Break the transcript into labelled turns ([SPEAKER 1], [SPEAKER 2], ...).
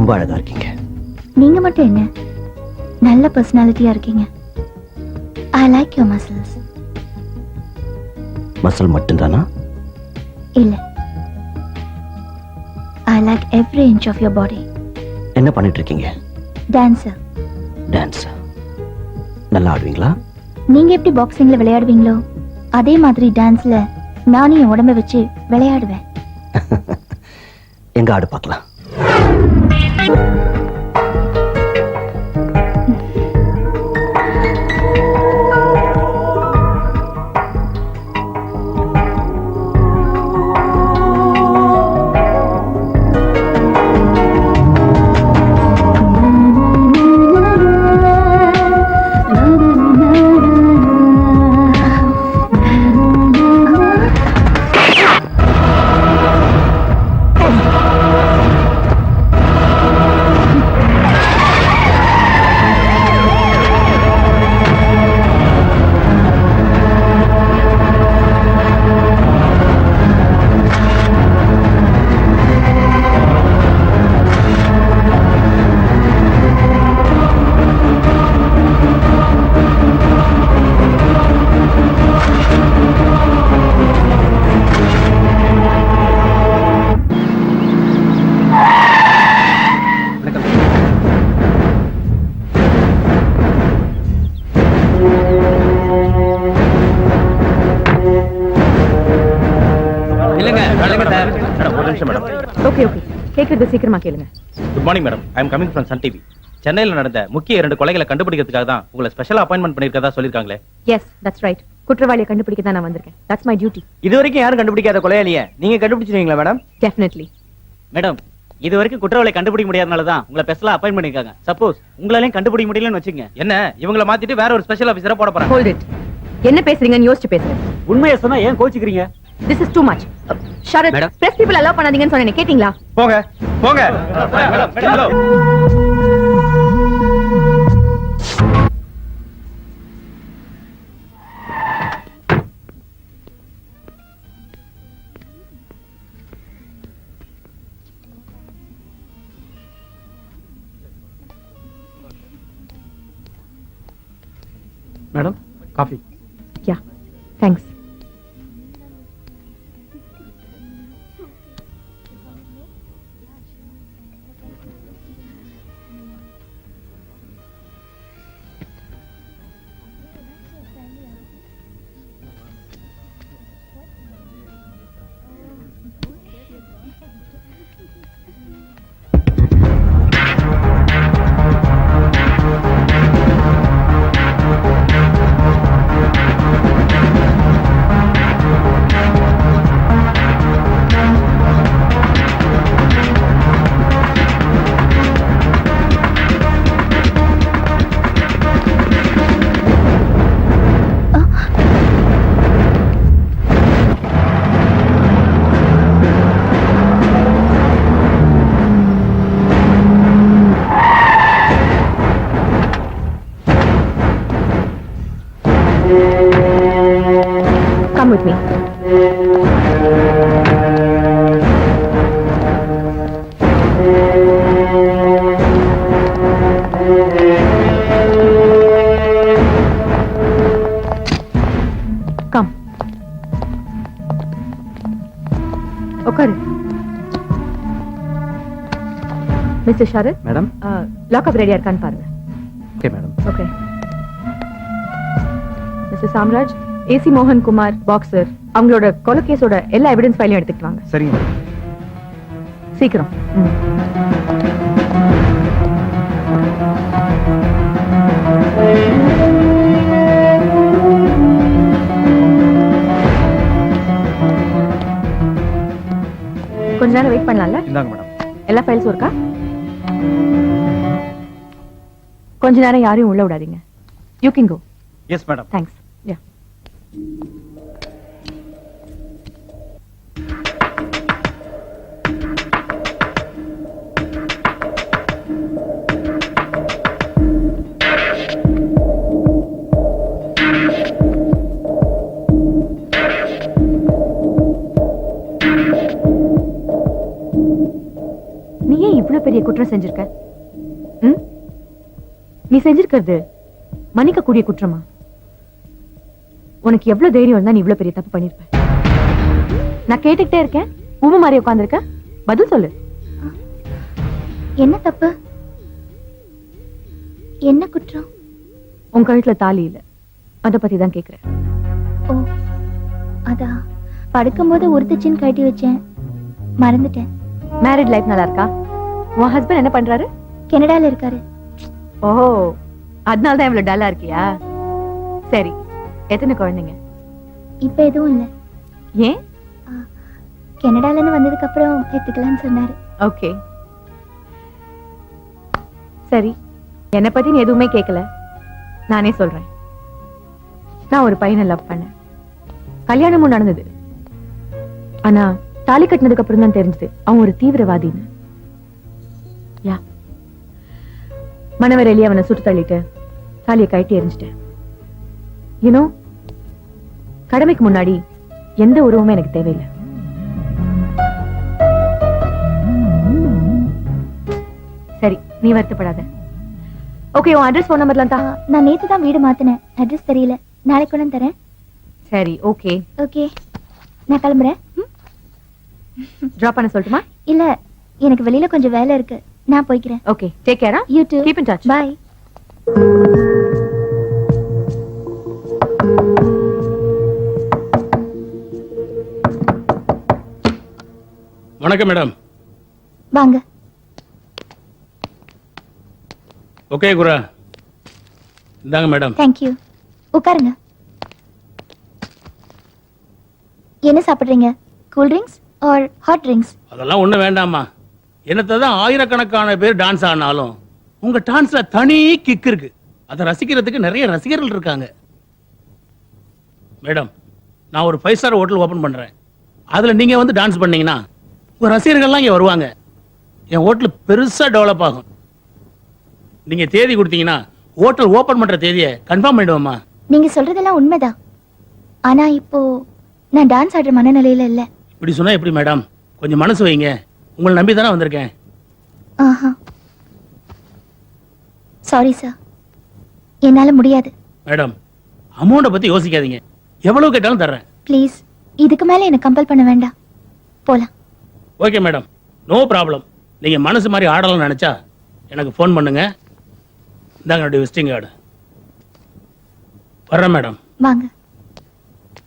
[SPEAKER 1] ரொம்ப அழகா இருக்கீங்க.
[SPEAKER 2] நீங்க மட்டும் என்ன, நல்ல பர்சனாலிட்டியா இருக்கீங்க. I like your muscles.
[SPEAKER 1] Muscle மட்டும்தானா?
[SPEAKER 2] இல்ல, I like every inch of your body.
[SPEAKER 1] என்ன பண்ணிட்டு இருக்கீங்க?
[SPEAKER 2] டான்சர்.
[SPEAKER 1] டான்ஸ் நல்லா ஆடுவீங்களா?
[SPEAKER 2] நீங்க எப்படி பாக்ஸிங்ல விளையாடுவீங்களோ அதே மாதிரி டான்ஸ்ல நானும் என் உடம்ப வச்சு விளையாடுவேன்.
[SPEAKER 1] எங்க ஆடு பார்க்கலாம்.
[SPEAKER 3] சீக்கிரமா கேளுங்க.
[SPEAKER 4] Good morning madam. I am coming from Sun TV. சென்னையில் நடந்த முக்கிய 2 கொலைகளை கண்டுபிடிக்கிறதுக்காக தான் உங்களை ஸ்பெஷல் அப்பாயின்மெண்ட் பண்ணிருக்கதா சொல்லிருக்காங்களே.
[SPEAKER 3] Yes, that's right. குற்றவாளியை கண்டுபிடிக்க தான் நான் வந்திருக்கேன். That's my duty.
[SPEAKER 5] இதுவரைக்கும் யாரும் கண்டுபிடிக்காத கொலையாளியை நீங்க கண்டுபிடிச்சிருக்கீங்களா மேடம்?
[SPEAKER 3] டெஃபினெட்லி.
[SPEAKER 6] மேடம், இது வரைக்கும் குற்றவாளியை கண்டுபிடிக்க முடியாதனால தான் உங்களை ஸ்பெஷலா அப்பாயின்ட் பண்ணிருக்காங்க. சப்போஸ் உங்களாலையும் கண்டுபிடிக்க முடியலன்னு வச்சுங்க,
[SPEAKER 4] என்ன இவங்களை மாத்திட்டு வேற ஒரு ஸ்பெஷல் ஆபீசரா போட போறாங்க.
[SPEAKER 3] Hold it. என்ன பேசுறீங்கன்னு யோசிச்சு பேசுங்க.
[SPEAKER 6] உண்மையை சொன்னா ஏன் கோச்சிக்கிறீங்க?
[SPEAKER 3] This is too much. Sharad, press people allow பண்ணாதீங்கன்னு சொன்னேன், கேட்டிங்களா?
[SPEAKER 4] போங்க போங்க. Madam, coffee.
[SPEAKER 3] Yeah, thanks. Come with me. Come. உட்காரு. மிஸ்டர் ஷரத்,
[SPEAKER 4] மேடம்,
[SPEAKER 3] லாக்அப் ரெடியா இருக்கான்னு பாருங்க.
[SPEAKER 4] Okay madam.
[SPEAKER 3] Okay. Mister Samraj, AC மோகன் குமார் பாக்ஸர் அவங்களோட கொலை கேஸோட எல்லா எவிடன்ஸ் ஃபைலையும் எடுத்துட்டு வாங்க.
[SPEAKER 4] சரிங்க.
[SPEAKER 3] சீக்கிரம். கொஞ்ச நேரம் வெயிட் பண்ணலாம்ல?
[SPEAKER 4] இந்தாங்க மேடம்.
[SPEAKER 3] எல்லா ஃபைல்ஸும் இருக்கா? கொஞ்ச நேரம் யாரையும் உள்ள விடாதீங்க. You can go.
[SPEAKER 4] Yes madam.
[SPEAKER 3] Thanks. Ya. நீ ஏன் இவ்ளோ எவ்வளவு பெரிய குற்றம் செஞ்சிருக்க? ம்? நீ செஞ்சிருக்கிறது மன்னிக்க கூடிய குற்றமா? உனக்கு எவ்வளவு தைரியம் இருந்தா நீ இவ்வளவு பெரிய தப்பு பண்ணிருப்ப? நான் கேட்டுக்கிட்டே இருக்கேன், ஊமை மாதிரி உட்கார்ந்திருக்க. பதில் சொல்லு.
[SPEAKER 2] என்ன தப்பு? என்ன குற்றம்?
[SPEAKER 3] உன் கழுத்துல தாலி இல்ல, அத பத்தி தான் கேக்குறேன்.
[SPEAKER 2] ஓ, அதா படுக்கும்போது உறுத்துச்சின்னு கட்டி வச்சேன், மறந்துட்டேன்.
[SPEAKER 3] மேரிட் லைஃப் நல்லா இருக்கா? உன் ஹஸ்பண்ட் என்ன பண்றாரு?
[SPEAKER 2] கனடால இருக்காரு.
[SPEAKER 3] ஓ, அதனால தான் இவ்வளவு டல்லா இருக்கியா? சரி, எத்தனை குழந்தைங்க?
[SPEAKER 2] இப்ப எதுவும் இல்ல.
[SPEAKER 3] ஏன்?
[SPEAKER 2] கனடால இருந்து வந்ததுக்கு அப்புறம் எடுத்துக்கலாம்னு சொன்னாரு.
[SPEAKER 3] ஓகே, சரி. என்னை பத்தி நீ எதுவுமே கேட்கல, நானே சொல்றேன். நான் ஒரு பையனை லவ் பண்ணேன். கல்யாணமும் நடந்தது. ஆனா தாலி கட்டினதுக்கு அப்புறம் தான் தெரிஞ்சது அவன் ஒரு தீவிரவாதின்னு. யா, மனவரையிலேயே அவனை சுட்டு தள்ளிட்டு தாலியை கட்டி எரிஞ்சிட்டேன். யூனோ, கடமைக்கு முன்னாடி எந்த உறவுமே எனக்கு தேவையில்லை. சரி, நீ வருத்தப்படாத. ஓகே, உன் அட்ரஸ் ஃபோன் நம்பர்லாம் தான்.
[SPEAKER 2] நான் நேத்து தான் வீடு மாத்தினேன், அட்ரஸ் தெரியல. நாளைக்கு கொண்டு வந்து தரேன்.
[SPEAKER 3] சரி, ஓகே.
[SPEAKER 2] ஓகே, நான் கிளம்புறேன்.
[SPEAKER 3] டிராப் பண்ண சொல்லட்டுமா?
[SPEAKER 2] இல்ல, எனக்கு வெளியில கொஞ்சம் வேலை இருக்கு, நான் போய்க்கிறேன்.
[SPEAKER 3] Okay, take care.
[SPEAKER 2] You too.
[SPEAKER 3] Keep in touch.
[SPEAKER 2] Bye.
[SPEAKER 7] வணக்கம் மேடம்.
[SPEAKER 2] வாங்க.
[SPEAKER 7] ஓகே குரா, இந்தாங்க மேடம்.
[SPEAKER 2] Thank you. உட்காருங்க. என்ன சாப்பிடுறீங்க? Cool drinks or hot drinks?
[SPEAKER 7] அதெல்லாம் ஒண்ணு வேண்டாமா. என்னத்தை தான் ஆயிரக்கணக்கான பேர் டான்ஸ் ஆடினாலும் உங்க டான்ஸ்ல தனி கிக் இருக்கு. அதை ரசிக்கிறதுக்கு நிறைய ரசிகர்கள் இருக்காங்க. மேடம், நான் ஒரு 5 ஸ்டார் ஹோட்டல் ஓபன் பண்றேன். அதுல நீங்க வந்து டான்ஸ் பண்ணீங்கன்னா உங்க ரசிகர்கள்லாம் இங்க வருவாங்க. என் ஹோட்டல் பெருசா டெவலப் ஆகும். நீங்க தேதி கொடுத்தீங்கன்னா ஹோட்டல் ஓபன் பண்ற தேதியை கன்ஃபார்ம் பண்ணிடுவோமா?
[SPEAKER 2] நீங்க சொல்றதெல்லாம் உண்மைதான். ஆனா இப்போ நான் டான்ஸ் ஆடுற மனநிலையில இல்ல.
[SPEAKER 7] இப்படி சொன்னா எப்படி மேடம்? கொஞ்சம் மனசு வைங்க. உங்களை நம்பி தானே வந்திருக்கேன்.
[SPEAKER 2] ஆஹா, சாரி சார், என்னால முடியாது.
[SPEAKER 7] மேடம், அமௌண்ட பத்தி யோசிக்காதீங்க. எவ்வளவு கேட்டாலும் தர்றேன்.
[SPEAKER 2] ப்ளீஸ், இதுக்கு மேல என்ன கம்பல் பண்ண வேண்டாம். போலாம்.
[SPEAKER 7] Okay madam, no problem. நீங்க மனசு மாதிரி ஆடலாம்னு நினைச்சா எனக்கு ஃபோன் பண்ணுங்க. இந்தாங்க என்னுடைய விசிட்டிங் கார்டு. வர்றேன் மேடம்.
[SPEAKER 2] வாங்க.